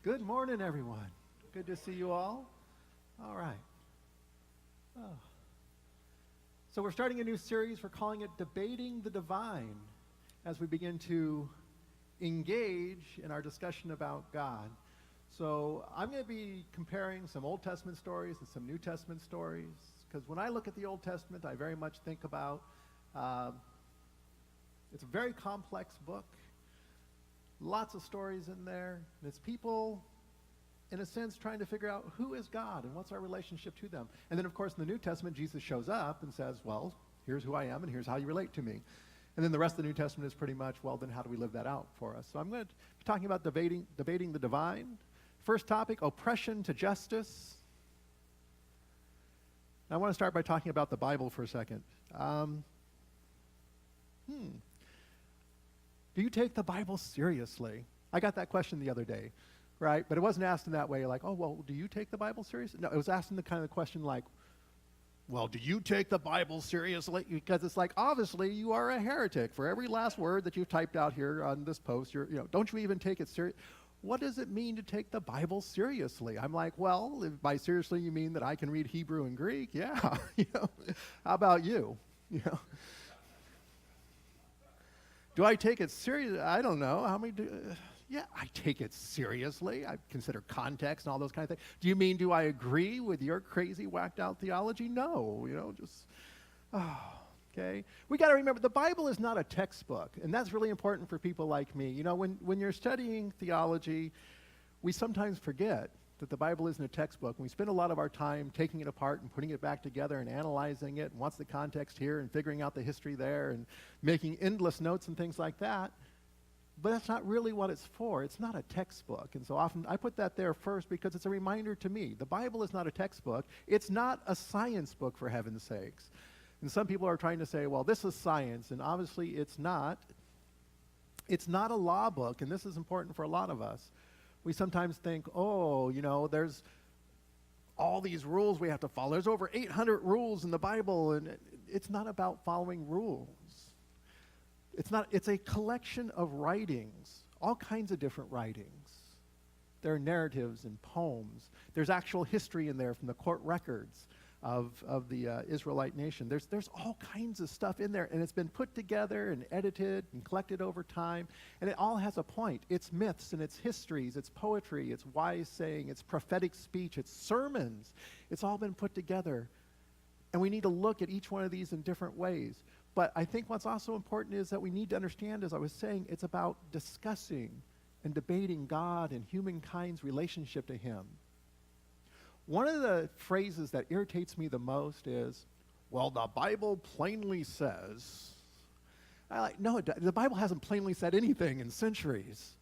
Good morning, everyone. Good to see you all. All right. Oh. So we're starting a new series. We're calling it Debating the Divine as we begin to engage in our discussion about God. So I'm going to be comparing some Old Testament stories and some New Testament stories, because when I look at the Old Testament, I very much think about, it's a very complex book. Lots of stories in there, and it's people, in a sense, trying to figure out who is God and what's our relationship to them. And then, of course, in the New Testament, Jesus shows up and says, well, here's who I am and here's how you relate to me. And then the rest of the New Testament is pretty much, well, then how do we live that out for us? So I'm going to be talking about debating the divine. First topic, oppression to justice. I want to start by talking about the Bible for a second. Do you take the Bible seriously? I got that question the other day, right? But it wasn't asked in that way, like, oh, well, do you take the Bible seriously? No, it was asked in the kind of question like, well, do you take the Bible seriously? Because it's like, obviously, you are a heretic. For every last word that you've typed out here on this post, don't you even take it serious? What does it mean to take the Bible seriously? I'm like, well, if by seriously you mean that I can read Hebrew and Greek, yeah. How about you? Do I take it seriously? I don't know. Yeah, I take it seriously. I consider context and all those kind of things. Do you mean, do I agree with your crazy, whacked out theology? No, okay. We got to remember, the Bible is not a textbook, and that's really important for people like me. When you're studying theology, we sometimes forget that the Bible isn't a textbook, and we spend a lot of our time taking it apart and putting it back together and analyzing it, and what's the context here, and figuring out the history there, and making endless notes and things like that. But that's not really what it's for. It's not a textbook. And so often I put that there first because it's a reminder to me. The Bible is not a textbook. It's not a science book, for heaven's sakes. And some people are trying to say, well, this is science, and obviously it's not. It's not a law book, and this is important for a lot of us. We sometimes think, there's all these rules we have to follow. There's over 800 rules in the Bible, and it's not about following rules. It's a collection of writings, all kinds of different writings. There are narratives and poems. There's actual history in there from the court records of the Israelite nation. There's all kinds of stuff in there, and it's been put together and edited and collected over time, and it all has a point. It's myths and it's histories, it's poetry, it's wise saying, it's prophetic speech, it's sermons. It's all been put together, and we need to look at each one of these in different ways. But I think what's also important is that we need to understand, as I was saying, it's about discussing and debating God and humankind's relationship to Him. One of the phrases that irritates me the most is, well, the Bible plainly says. No, the Bible hasn't plainly said anything in centuries.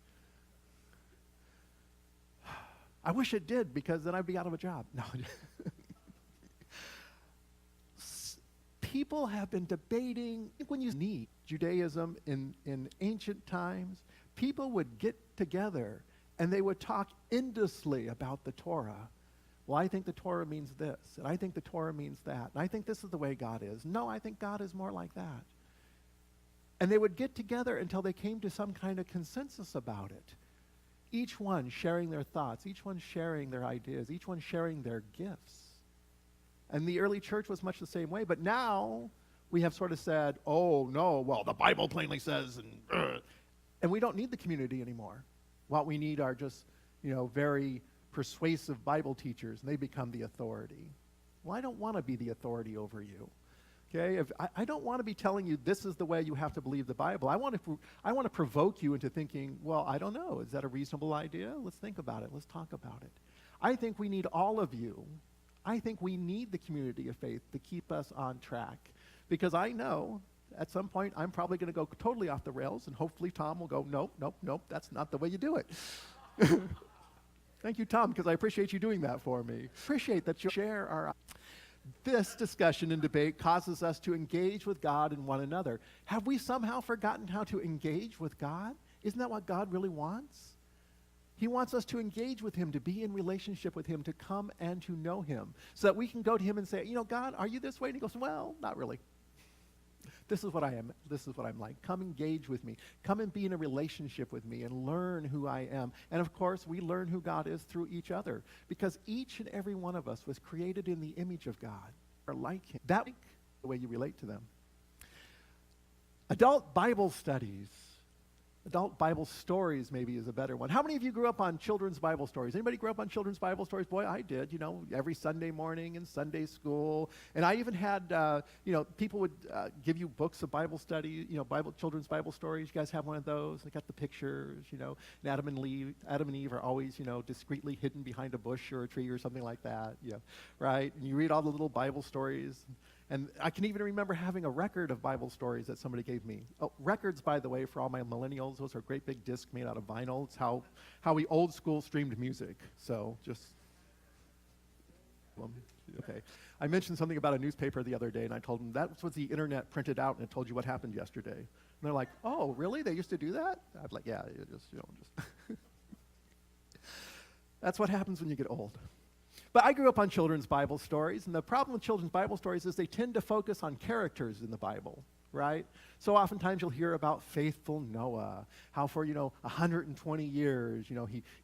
I wish it did, because then I'd be out of a job. No. People have been debating, when you need Judaism in ancient times, people would get together and they would talk endlessly about the Torah. Well, I think the Torah means this, and I think the Torah means that, and I think this is the way God is. No, I think God is more like that. And they would get together until they came to some kind of consensus about it. Each one sharing their thoughts, each one sharing their ideas, each one sharing their gifts. And the early church was much the same way, but now we have sort of said, oh, no, well, the Bible plainly says, and we don't need the community anymore. What we need are just, very persuasive Bible teachers, and they become the authority. Well, I don't want to be the authority over you. Okay? I don't want to be telling you this is the way you have to believe the Bible. I want to provoke you into thinking, well, I don't know. Is that a reasonable idea? Let's think about it. Let's talk about it. I think we need all of you. I think we need the community of faith to keep us on track, because I know at some point I'm probably going to go totally off the rails, and hopefully Tom will go, nope, that's not the way you do it. Thank you, Tom, because I appreciate you doing that for me. Appreciate that you share our... This discussion and debate causes us to engage with God and one another. Have we somehow forgotten how to engage with God? Isn't that what God really wants? He wants us to engage with Him, to be in relationship with Him, to come and to know Him, so that we can go to Him and say, God, are you this way? And He goes, well, not really. This is what I am. This is what I'm like. Come engage with me. Come and be in a relationship with me and learn who I am. And of course, we learn who God is through each other, because each and every one of us was created in the image of God, or like him. That's the way you relate to them. Adult Bible studies. Adult Bible stories maybe is a better one. How many of you grew up on children's Bible stories? Anybody grew up on children's Bible stories? Boy, I did, every Sunday morning in Sunday school. And I even had, people would give you books of Bible study, children's Bible stories. You guys have one of those? They got the pictures, and Adam and Eve are always, discreetly hidden behind a bush or a tree or something like that, right? And you read all the little Bible stories. And I can even remember having a record of Bible stories that somebody gave me. Oh, records, by the way, for all my millennials, those are great big discs made out of vinyl. It's how we old school streamed music. So just, okay. I mentioned something about a newspaper the other day, and I told them that was the internet printed out, and it told you what happened yesterday. And they're like, oh, really? They used to do that? I was like, yeah, just. That's what happens when you get old. But I grew up on children's Bible stories, and the problem with children's Bible stories is they tend to focus on characters in the Bible, right? So oftentimes you'll hear about faithful Noah, how for, 120 years,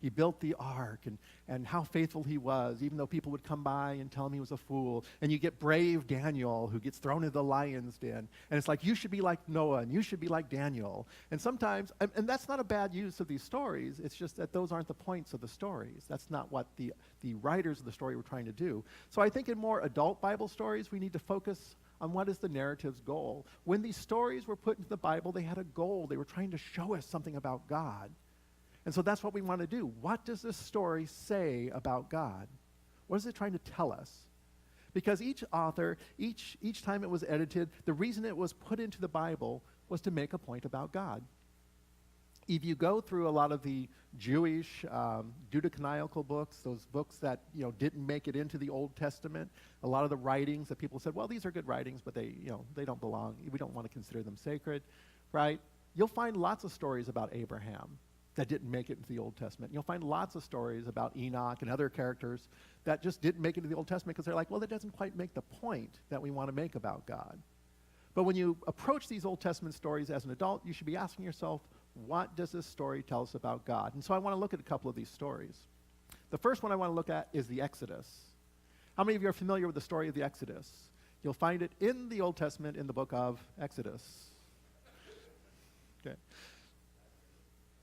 he built the ark, and how faithful he was, even though people would come by and tell him he was a fool. And you get brave Daniel, who gets thrown into the lion's den. And it's like, you should be like Noah, and you should be like Daniel. And sometimes, and that's not a bad use of these stories, it's just that those aren't the points of the stories. That's not what the writers of the story were trying to do. So I think in more adult Bible stories, we need to focus on what is the narrative's goal. When these stories were put into the Bible, they had a goal. They were trying to show us something about God. And so that's what we want to do. What does this story say about God? What is it trying to tell us? Because each author, each time it was edited, the reason it was put into the Bible was to make a point about God. If you go through a lot of the Jewish Deuterocanonical books, those books that didn't make it into the Old Testament, a lot of the writings that people said, well, these are good writings, but they don't belong. We don't want to consider them sacred, right? You'll find lots of stories about Abraham that didn't make it into the Old Testament. You'll find lots of stories about Enoch and other characters that just didn't make it into the Old Testament because they're like, well, that doesn't quite make the point that we want to make about God. But when you approach these Old Testament stories as an adult, you should be asking yourself, what does this story tell us about God? And so I want to look at a couple of these stories. The first one I want to look at is the Exodus. How many of you are familiar with the story of the Exodus? You'll find it in the Old Testament in the book of Exodus. Okay.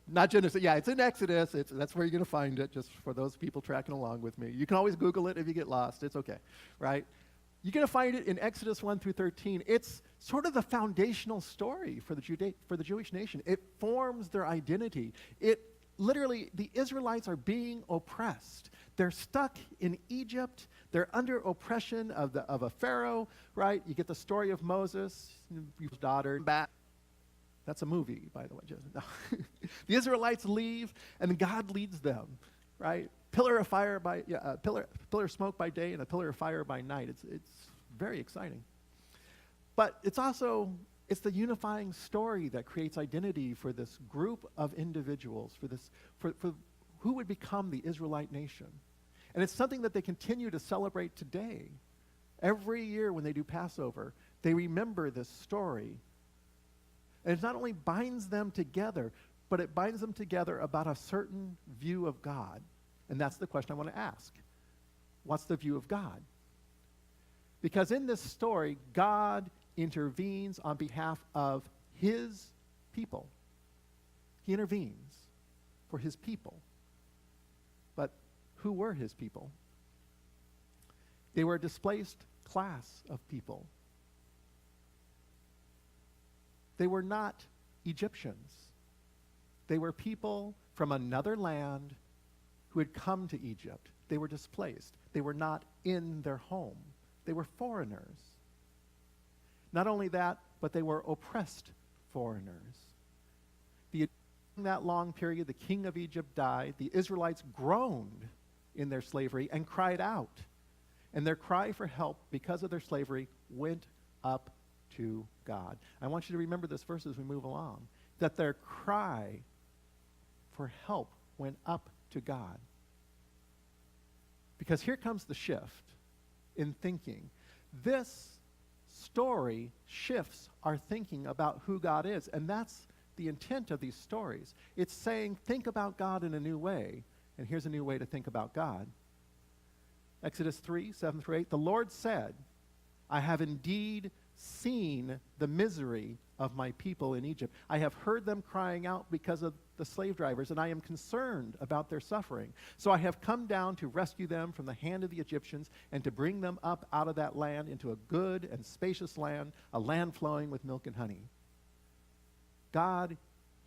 Not Genesis. Yeah, it's in Exodus. That's where you're going to find it, just for those people tracking along with me. You can always Google it if you get lost. It's okay, right? You're going to find it in Exodus 1 through 13. It's sort of the foundational story for the Jewish nation. It forms their identity. It literally, the Israelites are being oppressed. They're stuck in Egypt. They're under oppression of a pharaoh, right? You get the story of Moses, his daughter. That's a movie, by the way. No. The Israelites leave, and God leads them, right? Pillar of smoke by day and a pillar of fire by night. It's very exciting. But it's the unifying story that creates identity for this group of individuals, for who would become the Israelite nation. And it's something that they continue to celebrate today. Every year when they do Passover, they remember this story. And it not only binds them together, but it binds them together about a certain view of God. And that's the question I want to ask. What's the view of God? Because in this story, God intervenes on behalf of his people. He intervenes for his people. But who were his people? They were a displaced class of people. They were not Egyptians. They were people from another land who had come to Egypt. They were displaced. They were not in their home. They were foreigners. Not only that, but they were oppressed foreigners. In that long period, the king of Egypt died. The Israelites groaned in their slavery and cried out. And their cry for help because of their slavery went up to God. I want you to remember this verse as we move along, that their cry for help went up to God. Because here comes the shift in thinking. This story shifts our thinking about who God is. And that's the intent of these stories. It's saying, think about God in a new way. And here's a new way to think about God. Exodus 3, 7 through 8, the Lord said, I have indeed seen the misery of my people in Egypt. I have heard them crying out because of the slave drivers, and I am concerned about their suffering. So I have come down to rescue them from the hand of the Egyptians and to bring them up out of that land into a good and spacious land, a land flowing with milk and honey. God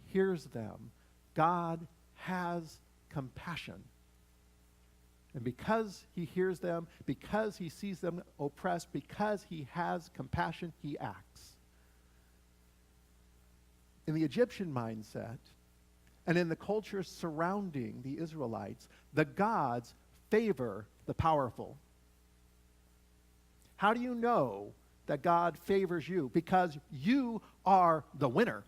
hears them. God has compassion. And because he hears them, because he sees them oppressed, because he has compassion, he acts. In the Egyptian mindset, and in the culture surrounding the Israelites, the gods favor the powerful. How do you know that God favors you? Because you are the winner.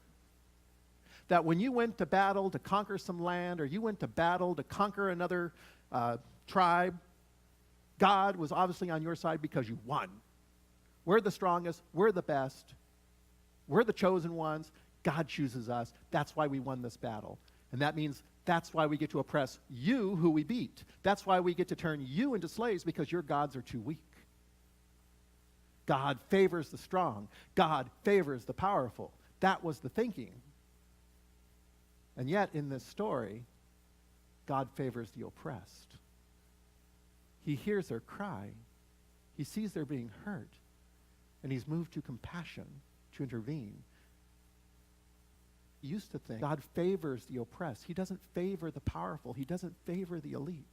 That when you went to battle to conquer some land, or you went to battle to conquer another tribe, God was obviously on your side because you won. We're the strongest. We're the best. We're the chosen ones. God chooses us. That's why we won this battle. And that means that's why we get to oppress you who we beat. That's why we get to turn you into slaves, because your gods are too weak. God favors the strong. God favors the powerful. That was the thinking. And yet in this story, God favors the oppressed. He hears their cry. He sees they're being hurt. And he's moved to compassion to intervene. You used to think God favors the oppressed. He doesn't favor the powerful. He doesn't favor the elite.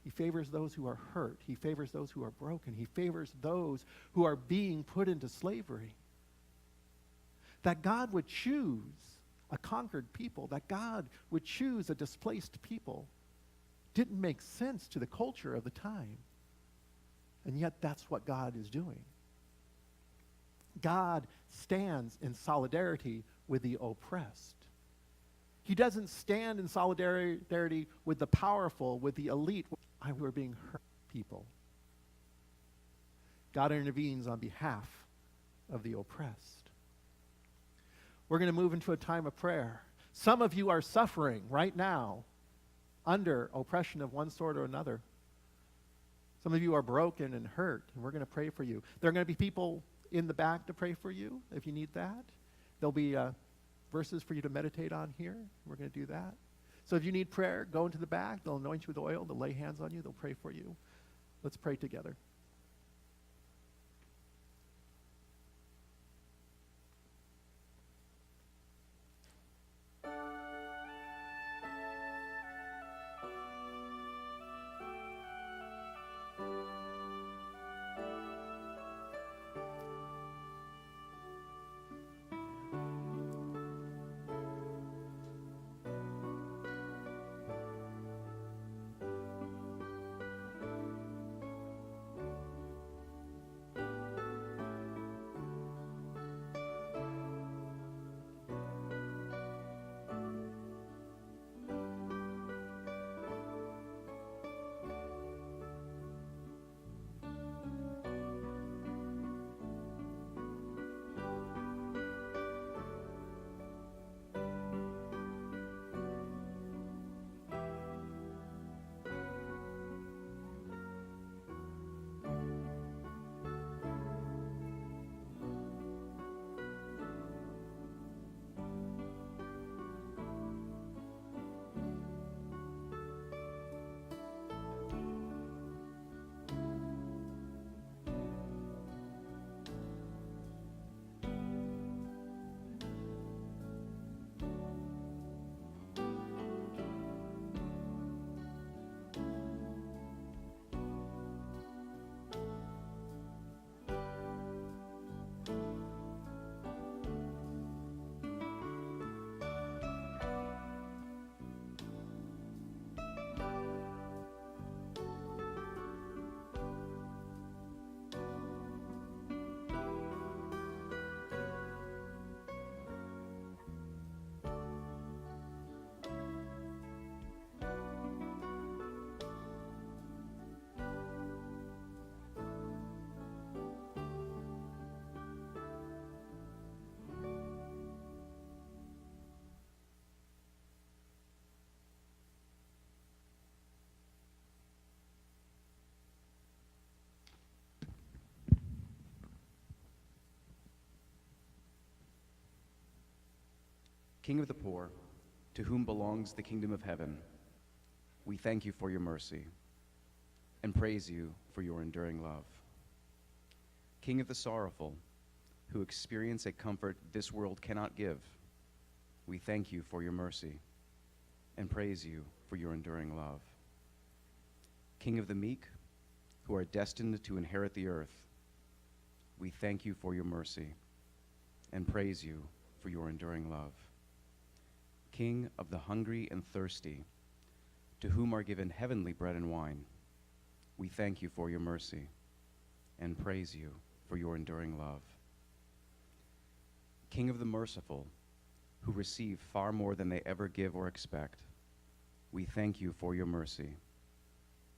He favors those who are hurt. He favors those who are broken. He favors those who are being put into slavery. That God would choose a conquered people, that God would choose a displaced people, didn't make sense to the culture of the time. And yet that's what God is doing. God stands in solidarity with the oppressed. He doesn't stand in solidarity with the powerful, with the elite, who are being hurt people. God intervenes on behalf of the oppressed. We're going to move into a time of prayer. Some of you are suffering right now under oppression of one sort or another. Some of you are broken and hurt, and we're going to pray for you. There are going to be people in the back to pray for you if you need that. There'll be verses for you to meditate on here. We're going to do that. So if you need prayer, go into the back. They'll anoint you with oil. They'll lay hands on you. They'll pray for you. Let's pray together. King of the poor, to whom belongs the kingdom of heaven, we thank you for your mercy and praise you for your enduring love. King of the sorrowful, who experience a comfort this world cannot give, we thank you for your mercy and praise you for your enduring love. King of the meek, who are destined to inherit the earth, we thank you for your mercy and praise you for your enduring love. King of the hungry and thirsty, to whom are given heavenly bread and wine, we thank you for your mercy and praise you for your enduring love. King of the merciful, who receive far more than they ever give or expect, we thank you for your mercy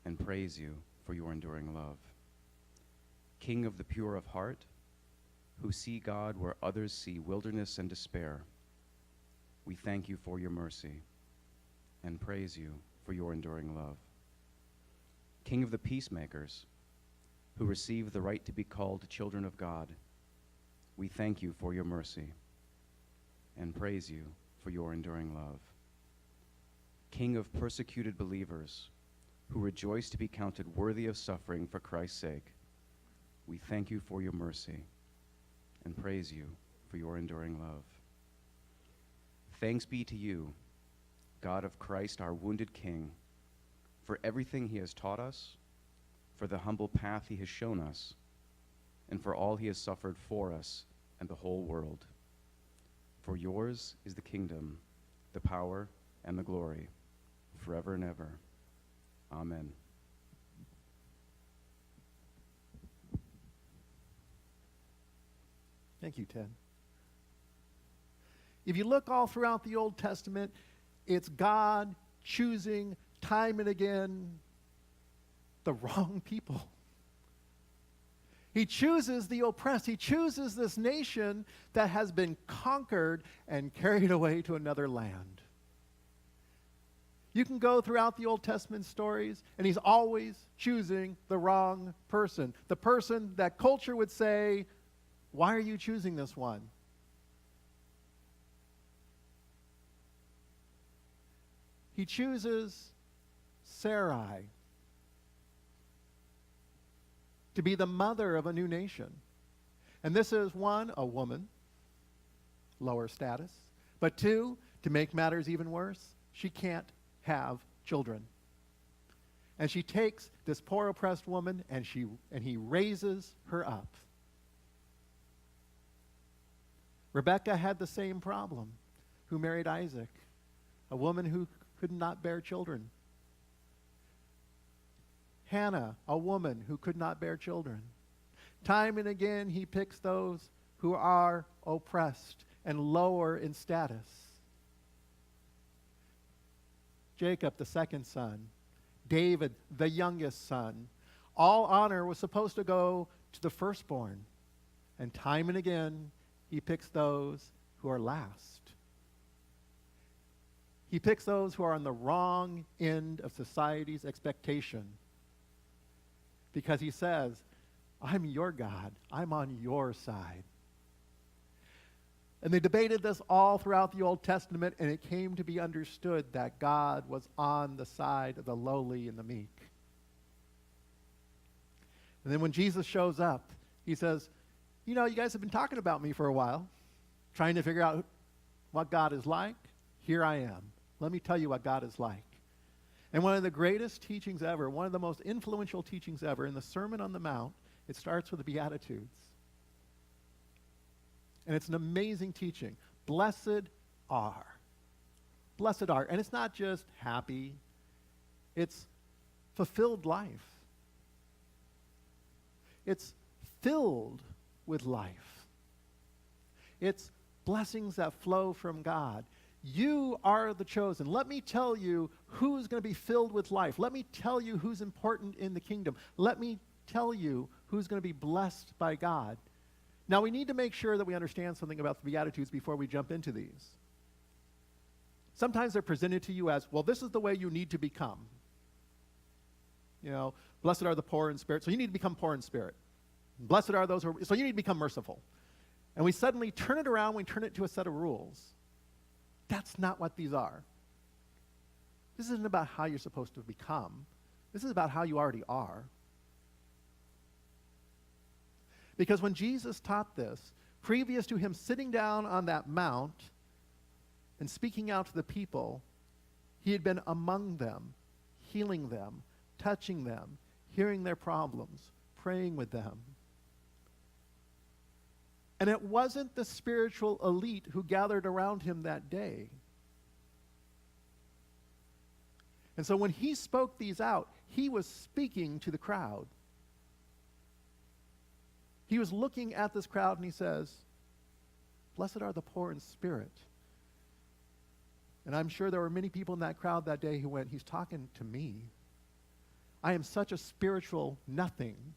and praise you for your enduring love. King of the pure of heart, who see God where others see wilderness and despair, we thank you for your mercy and praise you for your enduring love. King of the peacemakers, who receive the right to be called children of God, we thank you for your mercy and praise you for your enduring love. King of persecuted believers, who rejoice to be counted worthy of suffering for Christ's sake, we thank you for your mercy and praise you for your enduring love. Thanks be to you, God of Christ, our wounded King, for everything he has taught us, for the humble path he has shown us, and for all he has suffered for us and the whole world. For yours is the kingdom, the power, and the glory, forever and ever. Amen. Thank you, Ted. If you look all throughout the Old Testament, it's God choosing time and again the wrong people. He chooses the oppressed. He chooses this nation that has been conquered and carried away to another land. You can go throughout the Old Testament stories, and he's always choosing the wrong person. The person that culture would say, why are you choosing this one? He chooses Sarai to be the mother of a new nation. And this is one, a woman, lower status. But two, to make matters even worse, she can't have children. And she takes this poor oppressed woman and he raises her up. Rebekah had the same problem, who married Isaac, a woman who could not bear children. Hannah, a woman who could not bear children. Time and again, he picks those who are oppressed and lower in status. Jacob, the second son. David, the youngest son. All honor was supposed to go to the firstborn. And time and again, he picks those who are last. He picks those who are on the wrong end of society's expectation. Because he says, I'm your God. I'm on your side. And they debated this all throughout the Old Testament, and it came to be understood that God was on the side of the lowly and the meek. And then when Jesus shows up, he says, you know, you guys have been talking about me for a while, trying to figure out what God is like. Here I am. Let me tell you what God is like. And one of the greatest teachings ever, one of the most influential teachings ever, in the Sermon on the Mount, it starts with the Beatitudes. And it's an amazing teaching. Blessed are. Blessed are. And it's not just happy. It's fulfilled life. It's filled with life. It's blessings that flow from God. You are the chosen. Let me tell you who's going to be filled with life. Let me tell you who's important in the kingdom. Let me tell you who's going to be blessed by God. Now, we need to make sure that we understand something about the Beatitudes before we jump into these. Sometimes they're presented to you as, well, this is the way you need to become. You know, blessed are the poor in spirit, so you need to become poor in spirit. Blessed are those who are, so you need to become merciful. And we suddenly turn it around, we turn it to a set of rules. That's not what these are. This isn't about how you're supposed to become. This is about how you already are. Because when Jesus taught this, previous to him sitting down on that mount and speaking out to the people, he had been among them, healing them, touching them, hearing their problems, praying with them. And it wasn't the spiritual elite who gathered around him that day. And so when he spoke these out, he was speaking to the crowd. He was looking at this crowd and he says, "Blessed are the poor in spirit." And I'm sure there were many people in that crowd that day who went, "He's talking to me. I am such a spiritual nothing.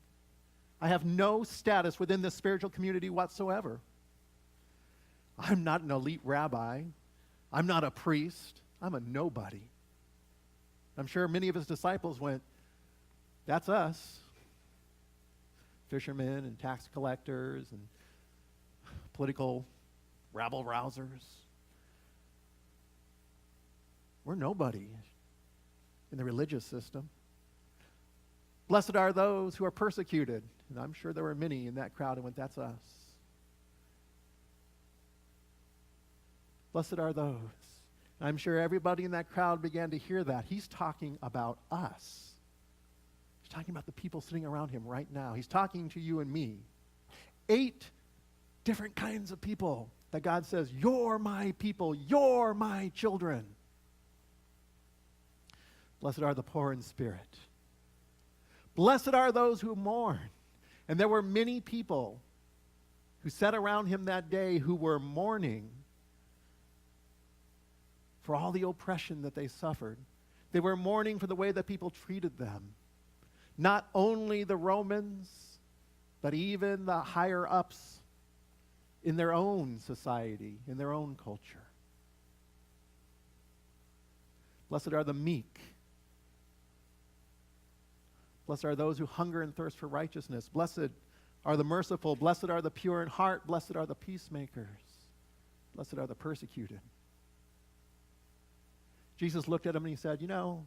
I have no status within this spiritual community whatsoever. I'm not an elite rabbi. I'm not a priest. I'm a nobody." I'm sure many of his disciples went, "That's us. Fishermen and tax collectors and political rabble-rousers. We're nobody in the religious system. Blessed are those who are persecuted." And I'm sure there were many in that crowd who went, "That's us. Blessed are those." I'm sure everybody in that crowd began to hear that. He's talking about us. He's talking about the people sitting around him right now. He's talking to you and me. 8 different kinds of people that God says, "You're my people. You're my children." Blessed are the poor in spirit. Blessed are those who mourn. And there were many people who sat around him that day who were mourning for all the oppression that they suffered. They were mourning for the way that people treated them. Not only the Romans, but even the higher ups in their own society, in their own culture. Blessed are the meek. Blessed are those who hunger and thirst for righteousness. Blessed are the merciful. Blessed are the pure in heart. Blessed are the peacemakers. Blessed are the persecuted. Jesus looked at them and he said, "You know,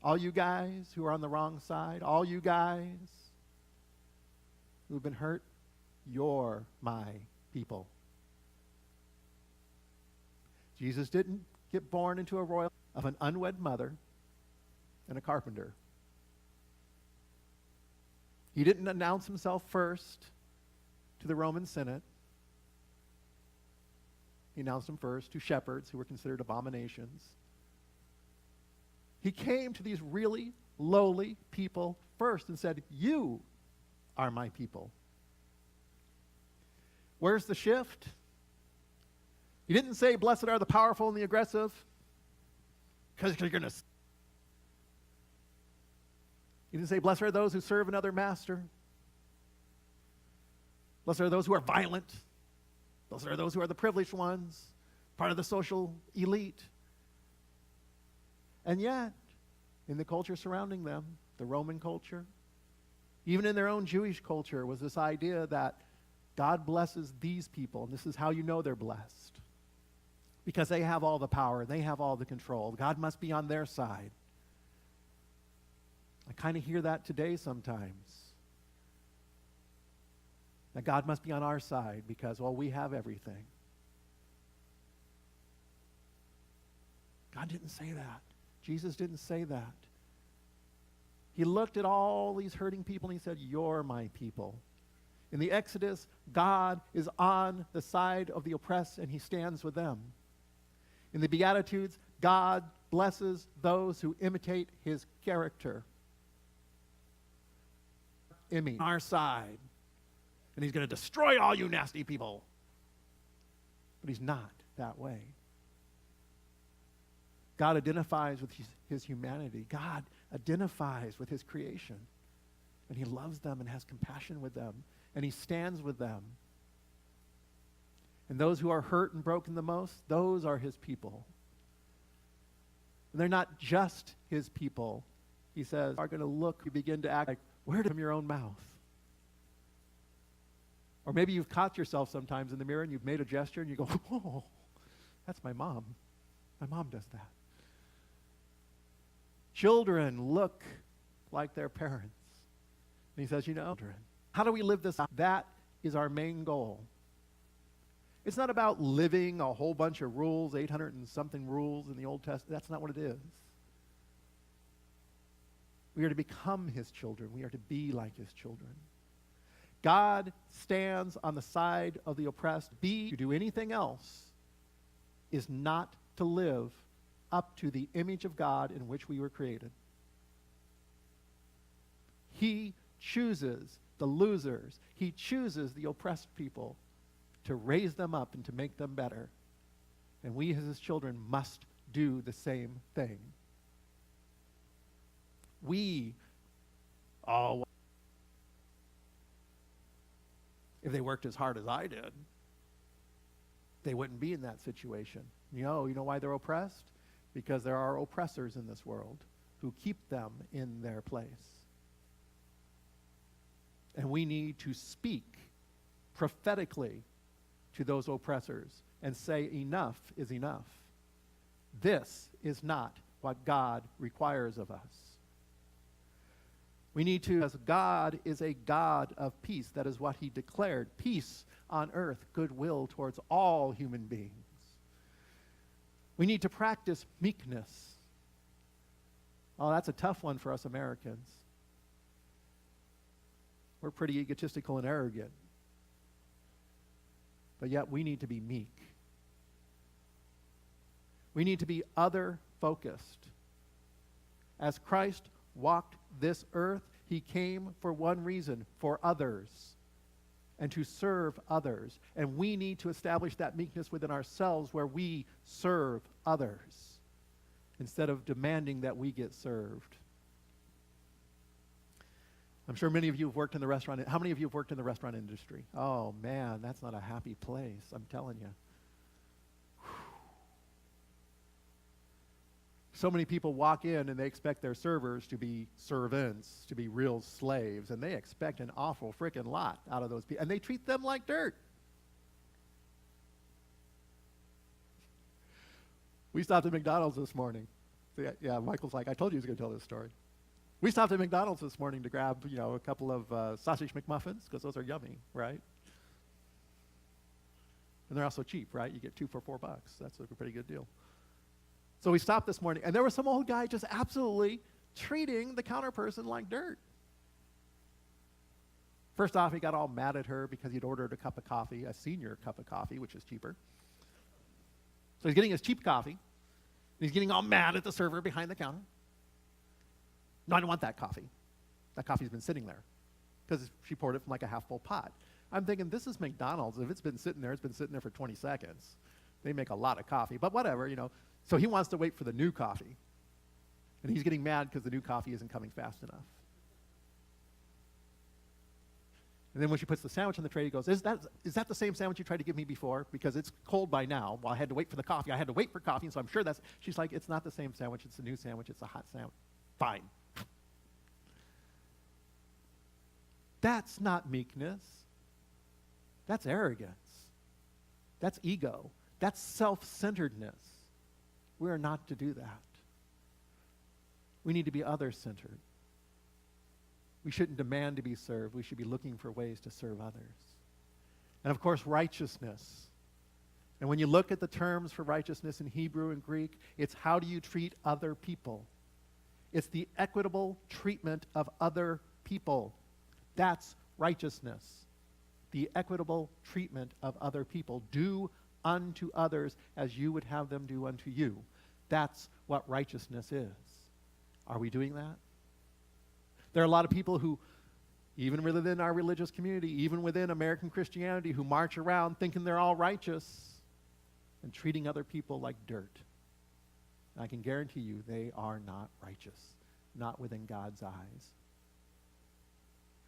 all you guys who are on the wrong side, all you guys who've been hurt, you're my people." Jesus didn't get born into a royal of an unwed mother and a carpenter. He didn't announce himself first to the Roman Senate. He announced him first to shepherds who were considered abominations. He came to these really lowly people first and said, "You are my people." Where's the shift? He didn't say, "Blessed are the powerful and the aggressive," because you're going to. He didn't say, "Blessed are those who serve another master." Blessed are those who are violent. Blessed are those who are the privileged ones, part of the social elite. And yet, in the culture surrounding them, the Roman culture, even in their own Jewish culture, was this idea that God blesses these people, and this is how you know they're blessed. Because they have all the power, they have all the control. God must be on their side. I kind of hear that today sometimes. That God must be on our side because, well, we have everything. God didn't say that. Jesus didn't say that. He looked at all these hurting people and he said, "You're my people." In the Exodus, God is on the side of the oppressed and he stands with them. In the Beatitudes, God blesses those who imitate his character. On our side. And he's going to destroy all you nasty people. But he's not that way. God identifies with his humanity. God identifies with his creation. And he loves them and has compassion with them. And he stands with them. And those who are hurt and broken the most, those are his people. And they're not just his people. He says, are going to look, you begin to act like, where from your own mouth? Or maybe you've caught yourself sometimes in the mirror and you've made a gesture and you go, "Oh, that's my mom." My mom does that. Children look like their parents. And he says, children, how do we live this out? That is our main goal. It's not about living a whole bunch of rules, 800 and something rules in the Old Testament. That's not what it is. We are to become his children. We are to be like his children. God stands on the side of the oppressed. To do anything else is not to live up to the image of God in which we were created. He chooses the losers. He chooses the oppressed people to raise them up and to make them better. And we as his children must do the same thing. If they worked as hard as I did, they wouldn't be in that situation. You know why they're oppressed? Because there are oppressors in this world who keep them in their place. And we need to speak prophetically to those oppressors and say enough is enough. This is not what God requires of us. We need to, as God is a God of peace, that is what he declared, peace on earth, goodwill towards all human beings. We need to practice meekness. Oh, that's a tough one for us Americans. We're pretty egotistical and arrogant. But yet we need to be meek. We need to be other-focused. As Christ walked this earth, he came for one reason, for others, and to serve others. And we need to establish that meekness within ourselves where we serve others instead of demanding that we get served. I'm sure many of you have worked in the restaurant. How many of you have worked in the restaurant industry? Oh, man, that's not a happy place, I'm telling you. So many people walk in and they expect their servers to be servants, to be real slaves, and they expect an awful freaking lot out of those people, and they treat them like dirt. We stopped at McDonald's this morning. Yeah, Michael's like, I told you he was going to tell this story. We stopped at McDonald's this morning to grab, a couple of sausage McMuffins, because those are yummy, right? And they're also cheap, right? You get 2 for $4. That's a pretty good deal. So we stopped this morning, and there was some old guy just absolutely treating the counter person like dirt. First off, he got all mad at her because he'd ordered a cup of coffee, a senior cup of coffee, which is cheaper. So he's getting his cheap coffee, and he's getting all mad at the server behind the counter. No, I don't want that coffee. That coffee's been sitting there because she poured it from like a half-full pot. I'm thinking, this is McDonald's. If it's been sitting there for 20 seconds. They make a lot of coffee, but whatever, So he wants to wait for the new coffee. And he's getting mad because the new coffee isn't coming fast enough. And then when she puts the sandwich on the tray, he goes, is that the same sandwich you tried to give me before? Because it's cold by now. Well, I had to wait for the coffee. I had to wait for coffee, and so I'm sure that's... She's like, it's not the same sandwich. It's a new sandwich. It's a hot sandwich. Fine. That's not meekness. That's arrogance. That's ego. That's self-centeredness. We are not to do that. We need to be other-centered. We shouldn't demand to be served. We should be looking for ways to serve others. And of course, righteousness. And when you look at the terms for righteousness in Hebrew and Greek, it's how do you treat other people? It's the equitable treatment of other people. That's righteousness. The equitable treatment of other people. Do unto others as you would have them do unto you. That's what righteousness is. Are we doing that? There are a lot of people who, even within our religious community, even within American Christianity, who march around thinking they're all righteous and treating other people like dirt. And I can guarantee you they are not righteous, not within God's eyes.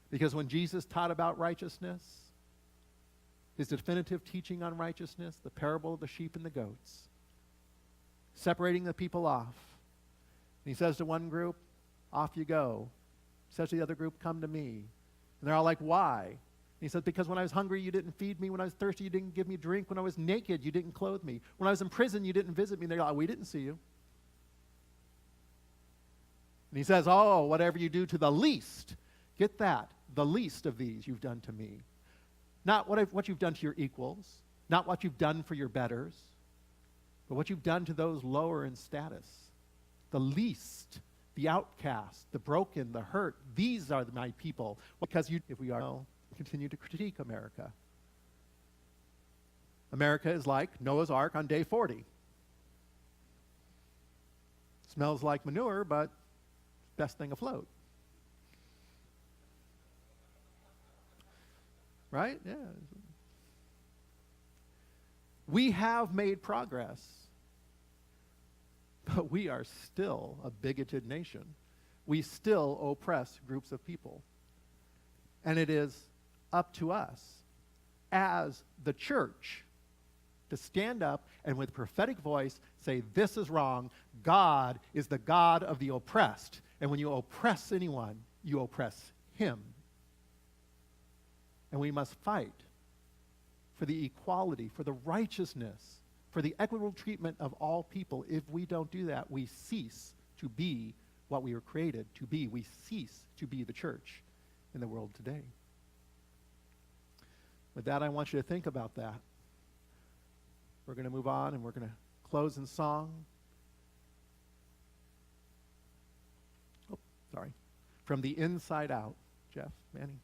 Because when Jesus taught about righteousness, his definitive teaching on righteousness, the parable of the sheep and the goats, separating the people off. And he says to one group, off you go. He says to the other group, come to me. And they're all like, why? And He says, because when I was hungry, you didn't feed me. When I was thirsty, you didn't give me drink. When I was naked, you didn't clothe me. When I was in prison, you didn't visit me. And they're like, we didn't see you. And he says, oh, whatever you do to the least, get that, the least of these you've done to me. Not what you've done to your equals, not what you've done for your betters, but what you've done to those lower in status. The least, the outcast, the broken, the hurt, these are my people. Because if we are, continue to critique America. America is like Noah's Ark on day 40. Smells like manure, but best thing afloat. Right? Yeah. We have made progress, but we are still a bigoted nation. We still oppress groups of people. And it is up to us as the church to stand up and with prophetic voice say, this is wrong. God is the God of the oppressed. And when you oppress anyone, you oppress him. And we must fight for the equality, for the righteousness, for the equitable treatment of all people. If we don't do that, we cease to be what we were created to be. We cease to be the church in the world today. With that, I want you to think about that. We're going to move on, and we're going to close in song. Oh, sorry. From the inside out. Jeff, Manny.